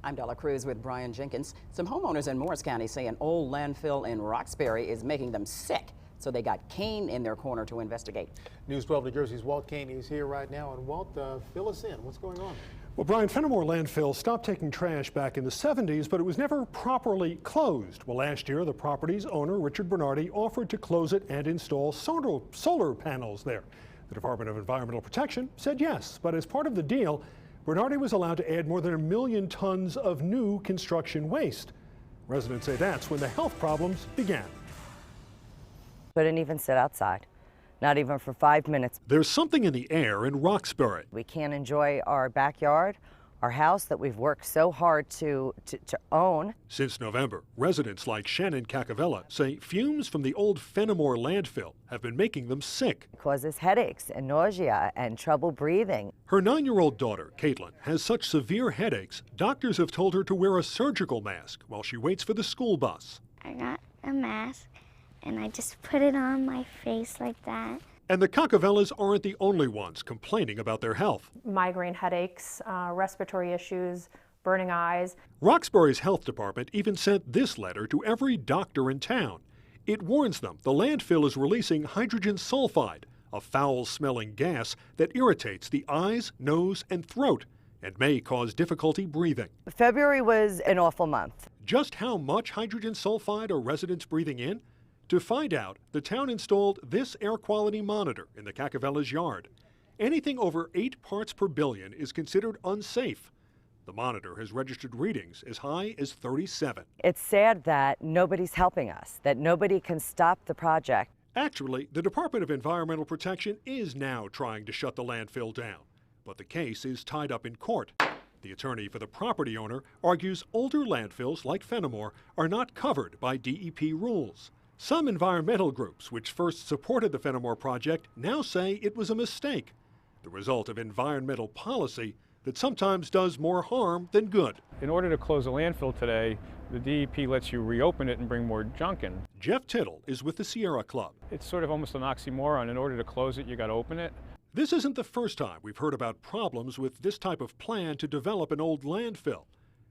I'm Della Cruz with Brian Jenkins. Some homeowners in Morris County say an old landfill in Roxbury is making them sick. So they got Kane in their corner to investigate. News 12 New Jersey's Walt Kane is here right now. And Walt, fill us in. What's going on? Well, Brian, Fenimore Landfill stopped taking trash back in the 70s, but it was never properly closed. Well, last year, the property's owner, Richard Bernardi, offered to close it and install solar panels there. The Department of Environmental Protection said yes, but as part of the deal, Bernardi was allowed to add more than 1 million tons of new construction waste. Residents say that's when the health problems began. Couldn't even sit outside, not even for 5 minutes. There's something in the air in Roxbury. We can't enjoy our backyard, our house that we've worked so hard to own. Since November, residents like Shannon Cacavella say fumes from the old Fenimore landfill have been making them sick. It causes headaches and nausea and trouble breathing. Her 9-year-old daughter, Caitlin, has such severe headaches, doctors have told her to wear a surgical mask while she waits for the school bus. I got a mask and I just put it on my face like that. And the Cacavellas aren't the only ones complaining about their health. Migraine headaches, respiratory issues, burning eyes. Roxbury's health department even sent this letter to every doctor in town. It warns them the landfill is releasing hydrogen sulfide, a foul-smelling gas that irritates the eyes, nose, and throat and may cause difficulty breathing. February was an awful month. Just how much hydrogen sulfide are residents breathing in? To find out, the town installed this air quality monitor in the Cacavella's yard. Anything over 8 parts per billion is considered unsafe. The monitor has registered readings as high as 37. It's sad that nobody's helping us, that nobody can stop the project. Actually, the Department of Environmental Protection is now trying to shut the landfill down, but the case is tied up in court. The attorney for the property owner argues older landfills like Fenimore are not covered by DEP rules. Some environmental groups, which first supported the Fenimore project, now say it was a mistake, the result of environmental policy that sometimes does more harm than good. In order to close a landfill today, the DEP lets you reopen it and bring more junk in. Jeff Tittle is with the Sierra Club. It's sort of almost an oxymoron. In order to close it, you got to open it. This isn't the first time we've heard about problems with this type of plan to develop an old landfill.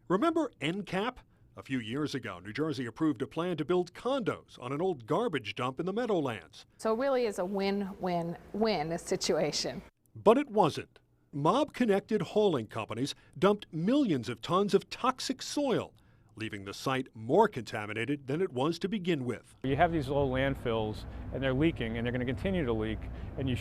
Remember NCAP? A few years ago, New Jersey approved a plan to build condos on an old garbage dump in the Meadowlands. So it really is a win-win-win situation. But it wasn't. Mob-connected hauling companies dumped millions of tons of toxic soil, leaving the site more contaminated than it was to begin with. You have these old landfills, and they're leaking, and they're going to continue to leak, and they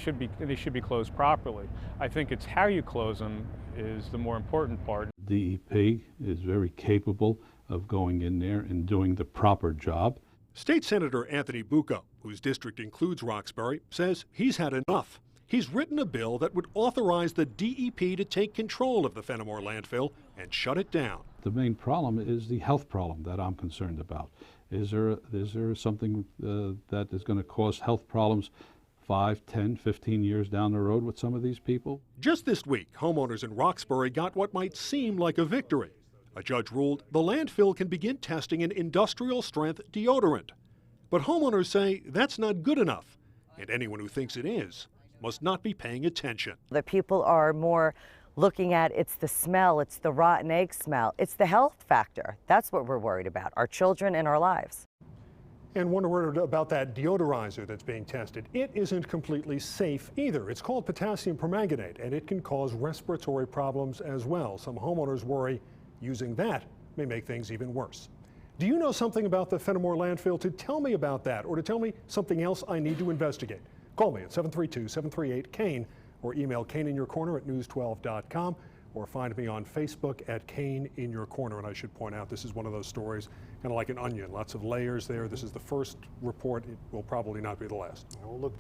should be closed properly. I think it's how you close them is the more important part. DEP is very capable of going in there and doing the proper job. State Senator Anthony Bucco, whose district includes Roxbury, says he's had enough. He's written a bill that would authorize the DEP to take control of the Fenimore landfill and shut it down. The main problem is the health problem that I'm concerned about. Is there something that is going to cause health problems 5, 10, 15 years down the road with some of these people? Just this week, homeowners in Roxbury got what might seem like a victory. A judge ruled the landfill can begin testing an industrial-strength deodorant. But homeowners say that's not good enough, and anyone who thinks it is must not be paying attention. The people are more looking at it's the smell, it's the rotten egg smell, it's the health factor. That's what we're worried about, our children and our lives. And one word about that deodorizer that's being tested. It isn't completely safe either. It's called potassium permanganate, and it can cause respiratory problems as well. Some homeowners worry using that may make things even worse. Do you know something about the Fenimore landfill? To tell me about that or to tell me something else I need to investigate, call me at 732-738-KANE or email KaneInYourCorner@news12.com or find me on Facebook at Kane in Your Corner. And I should point out, this is one of those stories, kind of like an onion, lots of layers there. This is the first report. It will probably not be the last. We'll look